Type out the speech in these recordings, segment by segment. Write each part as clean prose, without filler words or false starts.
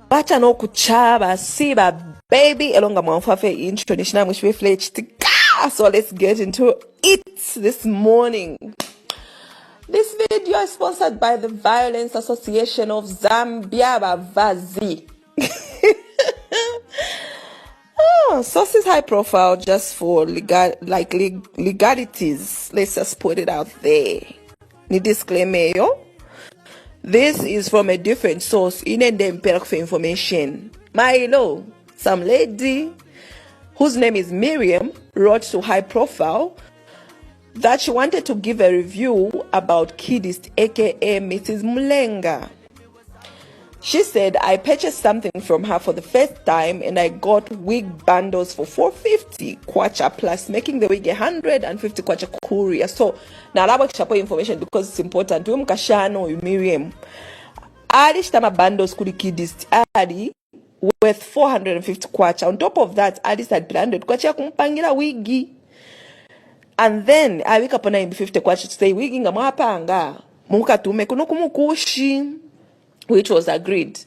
bacha no kuchaba siba baby elonga mwafafe intro nishina mwishiwe fletched. So let's get into it this morning. This video is sponsored by the Violence Association of Zambia, Bavazi. Sources high profile just for legalities. Let's just put it out there. Ni disclaimer yo. This is from a different source. In them for information. Milo, some lady whose name is Miriam wrote to high profile that she wanted to give a review about Kidst, aka Mrs. Mulenga. She said, I purchased something from her for the first time and I got wig bundles for 450 kwacha plus, making the wig 150 kwacha courier. So, now I will share information because it's important. Mkashano Miriam. Ali shtama bundles kuli Kidst ali worth 450 kwacha. On top of that, Ali had planned kwacha kumpangira wigi. And then I wake up on 50 kwacha to say wigi nga mwapanga mukatume kuno kumukushi, which was agreed.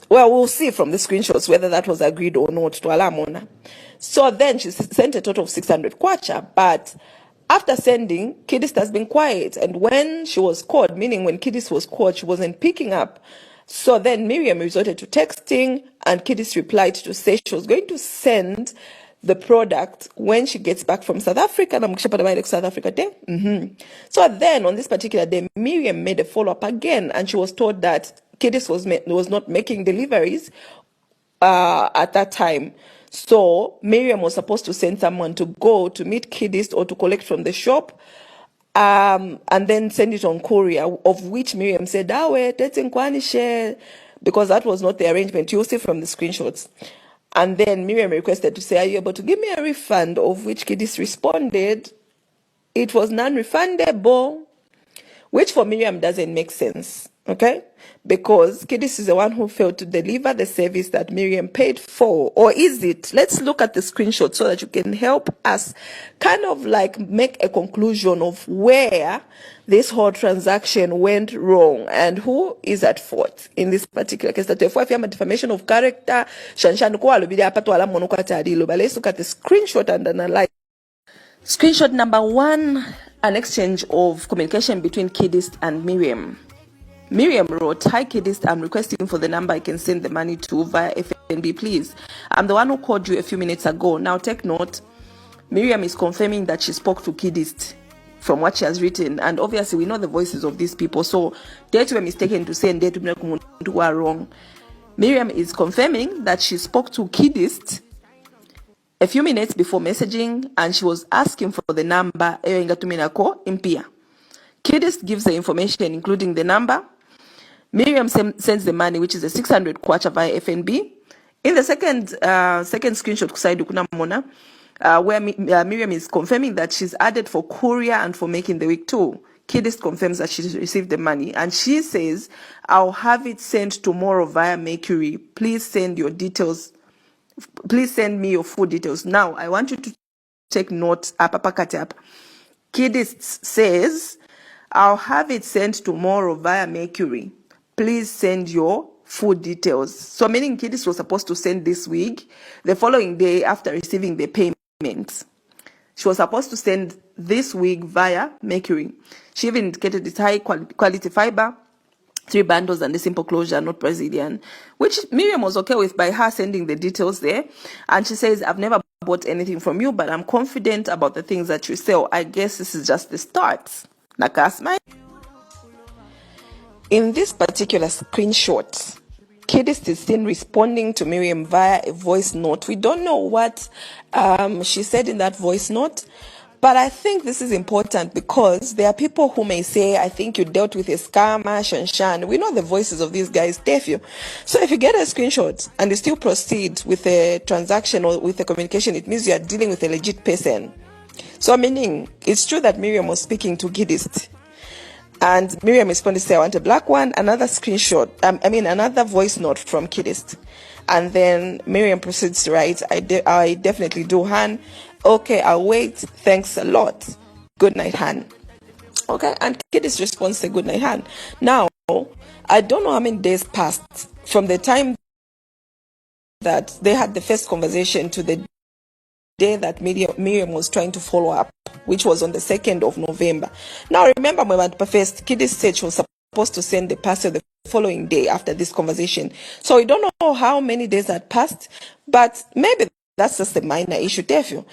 Well, we'll see from the screenshots whether that was agreed or not to Alamona. So then she sent a total of 600 kwacha, but after sending, Kidst has been quiet. And when she was called, meaning when Kidst was called, she wasn't picking up. So then Miriam resorted to texting, and Kidst replied to say she was going to send the product when she gets back from South Africa. South Africa day. So then on this particular day, Miriam made a follow-up again, and she was told that Kidst was not making deliveries at that time. So Miriam was supposed to send someone to go to meet Kidst or to collect from the shop, and then send it on courier, of which Miriam said, because that was not the arrangement. You'll see from the screenshots. And then Miriam requested to say, are you able to give me a refund? Of which Kidst responded, it was non-refundable, which for Miriam doesn't make sense, okay? Because Kidst is the one who failed to deliver the service that Miriam paid for. Or is it? Let's look at the screenshot so that you can help us kind of like make a conclusion of where this whole transaction went wrong and who is at fault in this particular case. That if you have defamation of character, but let's look at the screenshot and analyze. Screenshot number 1, an exchange of communication between Kidst and Miriam. Miriam wrote, hi Kidst, I'm requesting for the number I can send the money to via FNB, please. I'm the one who called you a few minutes ago. Now take note, Miriam is confirming that she spoke to Kidst from what she has written. And obviously we know the voices of these people. So they were mistaken to say and they were wrong. Miriam is confirming that she spoke to Kidst a few minutes before messaging, and she was asking for the number. Kidst gives the information, including the number. Miriam sends the money, which is a 600 kwacha via FNB. In the second screenshot, where Miriam is confirming that she's added for courier and for making the week too. Kidst confirms that she's received the money, and she says, I'll have it sent tomorrow via Mercury. Please send your details. Please send me your full details. Now, I want you to take note. Kidst says, I'll have it sent tomorrow via Mercury. Please send your full details. So meaning Kidst was supposed to send this week the following day after receiving the payment. She was supposed to send this week via Mercury. She even indicated it's high quality fiber, 3 bundles and a simple closure, not Brazilian, which Miriam was okay with by her sending the details there. And she says, I've never bought anything from you, but I'm confident about the things that you sell. I guess this is just the start. In this particular screenshot, Kidst is seen responding to Miriam via a voice note. We don't know what she said in that voice note, but I think this is important because there are people who may say, I think you dealt with a scammer, Shanshan. We know the voices of these guys, deaf. So if you get a screenshot and you still proceed with a transaction or with a communication, it means you are dealing with a legit person. So meaning, it's true that Miriam was speaking to Kidst. And Miriam responded to say, I want a black one. Another screenshot, another voice note from Kidst. And then Miriam proceeds to write, I definitely do, Han. Okay, I'll wait. Thanks a lot. Good night, Han. Okay, and Kidst responds to good night, Han. Now, I don't know how many days passed from the time that they had the first conversation to the day that Miriam was trying to follow up, which was on the 2nd of November. Now remember, my first Kidst said she was supposed to send the parcel the following day after this conversation. So we don't know how many days had passed, but maybe that's just a minor issue, Tefio.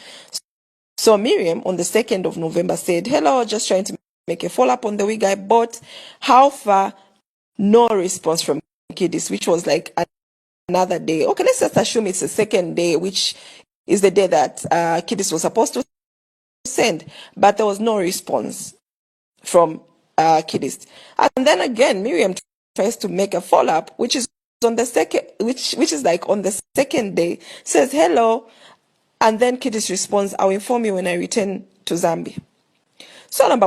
So Miriam on the 2nd of November said, hello, just trying to make a follow-up on the wig I bought. How far? No response from Kidst, which was like another day. Okay, let's just assume it's the second day, which is the day that Kidst was supposed to send, but there was no response from Kidst. And then again, Miriam tries to make a follow-up, which is on the second, which is like on the second day, says hello, and then Kidst responds, I'll inform you when I return to Zambia. So you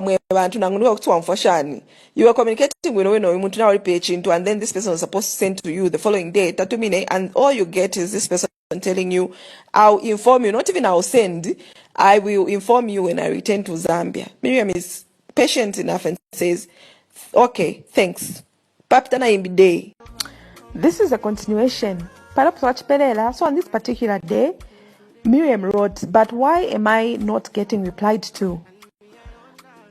were communicating with and then this person was supposed to send to you the following day, and all you get is this person telling you, I'll inform you, not even I'll send, I will inform you when I return to Zambia. Miriam is patient enough and says, okay, thanks. This is a continuation. So on this particular day, Miriam wrote, but why am I not getting replied to?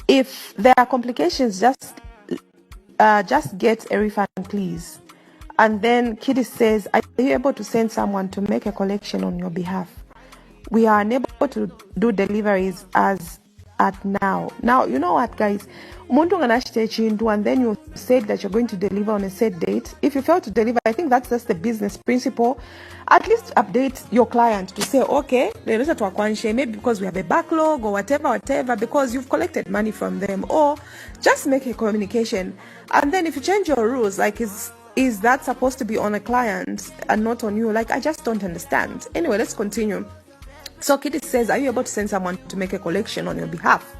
If there are complications, just get a refund, please. And then Kidst says, are you able to send someone to make a collection on your behalf? We are unable to do deliveries as at now. Now, you know what, guys? And then you said that you're going to deliver on a set date. If you fail to deliver, I think that's just the business principle. At least update your client to say, okay, maybe because we have a backlog or whatever, because you've collected money from them, or just make a communication. And then if you change your rules, like is that supposed to be on a client and not on you? Like, I just don't understand. Anyway, let's continue. So Kidst says, are you able to send someone to make a collection on your behalf?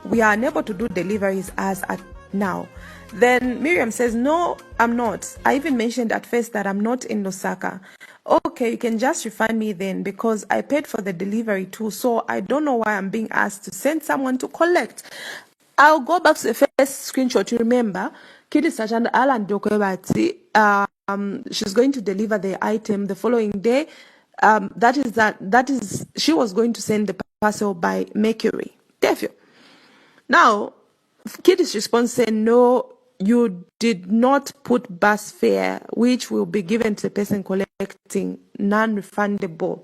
We are unable to do deliveries as at now. Then Miriam says, no, I'm not. I even mentioned at first that I'm not in Lusaka. Okay, you can just refund me then, because I paid for the delivery too. So I don't know why I'm being asked to send someone to collect. I'll go back to the first screenshot. You remember, Kidst and Alan Dokebati, she's going to deliver the item the following day. That is she was going to send the parcel by Mercury. Now, Kidst's response said, no, you did not put bus fare, which will be given to the person collecting, non-refundable.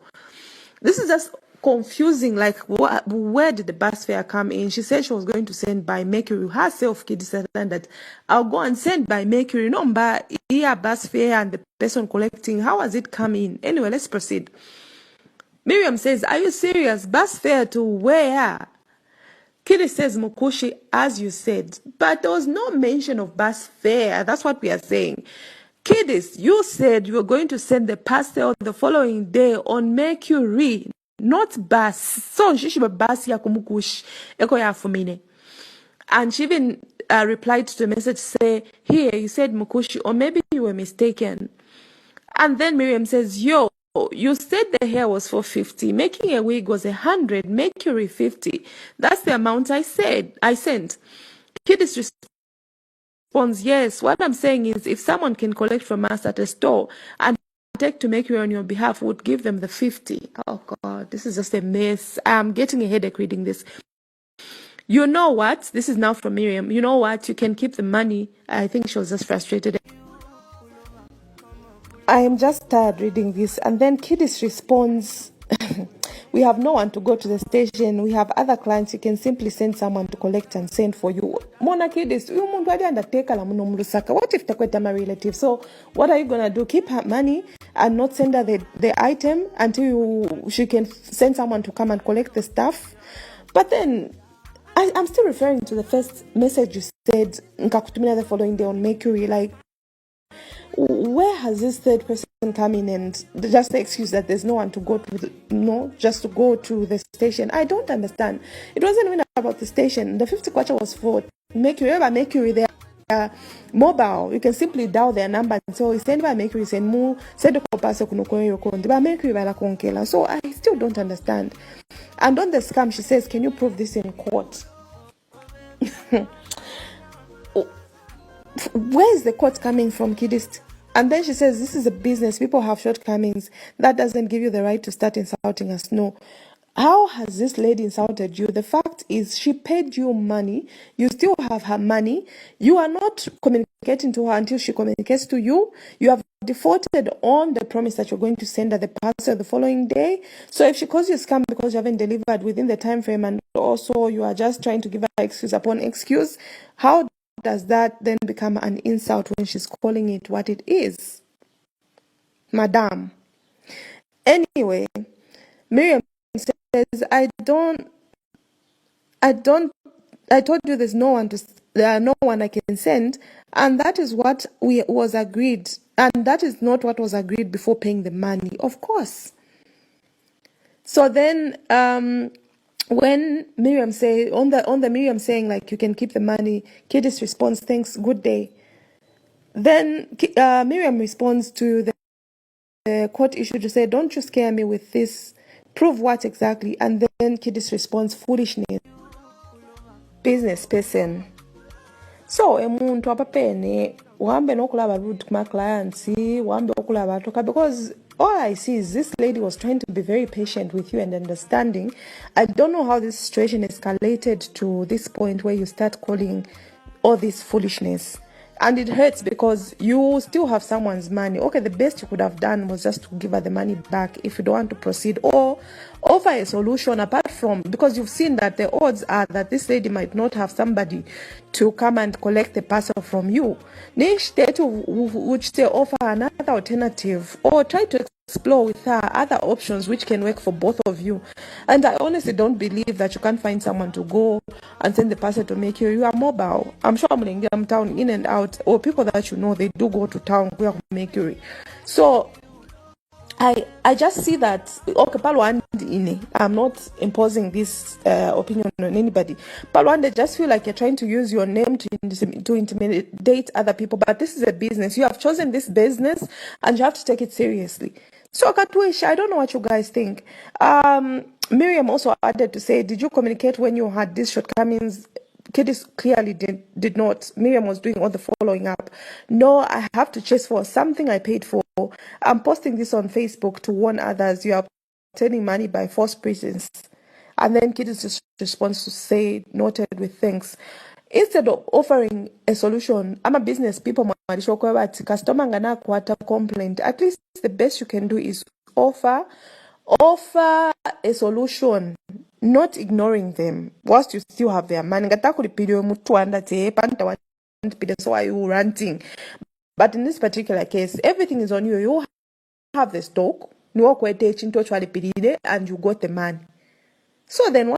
This is just confusing. Like, where did the bus fare come in? She said she was going to send by Mercury. Herself, Kidst said that I'll go and send by Mercury. No, but here bus fare and the person collecting, how has it come in? Anyway, let's proceed. Miriam says, are you serious? Bus fare to where? Kidst says, Mukushi, as you said, but there was no mention of bus fare. That's what we are saying. Kidst, you said you were going to send the parcel the following day on Mercury, not bus. So she should be bus ya kumukush eko ya fumine. And she even replied to the message, say, here you said Mukushi, or maybe you were mistaken. And then Miriam says, yo, you said the hair was for 50, making a wig was 100, Mercury 50. That's the amount I sent. Kidst responds, yes, what I'm saying is if someone can collect from us at a store and take to Mercury on your behalf, would give them the 50. Oh God, this is just a mess. I'm getting a headache reading this. You know what? This is now from Miriam. You know what? You can keep the money. I think she was just frustrated. I am just tired reading this. And then Kidst responds, we have no one to go to the station. We have other clients. You can simply send someone to collect and send for you. Mona Kidst, what if the relative? So what are you going to do? Keep her money and not send her the item until she can send someone to come and collect the stuff? But then I'm still referring to the first message you said, the following day on Mercury. Like, where has this third person come in and just the excuse that there's no one to go to, just to go to the station? I don't understand. It wasn't even about the station. The 50 kwacha was for Mercury. Remember Mercury, they are mobile. You can simply dial their number. So send by Mercury, send more, send the Mercury by la konkela. So I still don't understand. And on the scam, she says, can you prove this in court? Where is the court coming from, Kidst? And then she says, this is a business. People have shortcomings. That doesn't give you the right to start insulting us. No. How has this lady insulted you? The fact is, she paid you money. You still have her money. You are not communicating to her until she communicates to you. You have defaulted on the promise that you're going to send her the parcel the following day. So if she calls you a scam because you haven't delivered within the time frame, and also you are just trying to give her excuse upon excuse, how does that then become an insult when she's calling it what it is? Madam. Anyway, Miriam says, I told you there's no one I can send, and that is what was agreed, and that is not what was agreed before paying the money, of course. So then, when Miriam say on the Miriam saying like you can keep the money, Kidst responds, thanks, good day. Then Miriam responds to the court issue to say, don't you scare me with this, prove what exactly? And then Kidst responds, foolishness, business person. So emuntu apapene uhambe nokulaba rude kuma clients, uhambe okulaba toka, because all I see is this lady was trying to be very patient with you and understanding. I don't know how this situation escalated to this point where you start calling all this foolishness. And it hurts because you still have someone's money. Okay, the best you could have done was just to give her the money back if you don't want to proceed, or offer a solution apart from, because you've seen that the odds are that this lady might not have somebody to come and collect the parcel from you. Which they offer another alternative, or try to explore with her other options which can work for both of you. And I honestly don't believe that you can't find someone to go and send the parcel to make you. You are mobile. I'm sure I'm town in and out, or people that you know, they do go to town where make you. So I just see that, okay, Palwande, I'm not imposing this opinion on anybody. Palwande, just feel like you're trying to use your name to intimidate other people, but this is a business. You have chosen this business and you have to take it seriously. So Katwish, I don't know what you guys think. Miriam also added to say, did you communicate when you had these shortcomings? Kidst clearly did not. Miriam was doing all the following up. No, I have to chase for something I paid for. I'm posting this on Facebook to warn others. You are obtaining money by false pretense. And then Kidst responds to say, noted with thanks. Instead of offering a solution, I'm a business people, customer ngana kwata complaint. At least the best you can do is offer a solution, not ignoring them whilst you still have their money. So are you ranting? But in this particular case, everything is on you. You have the stock, and you got the money. So then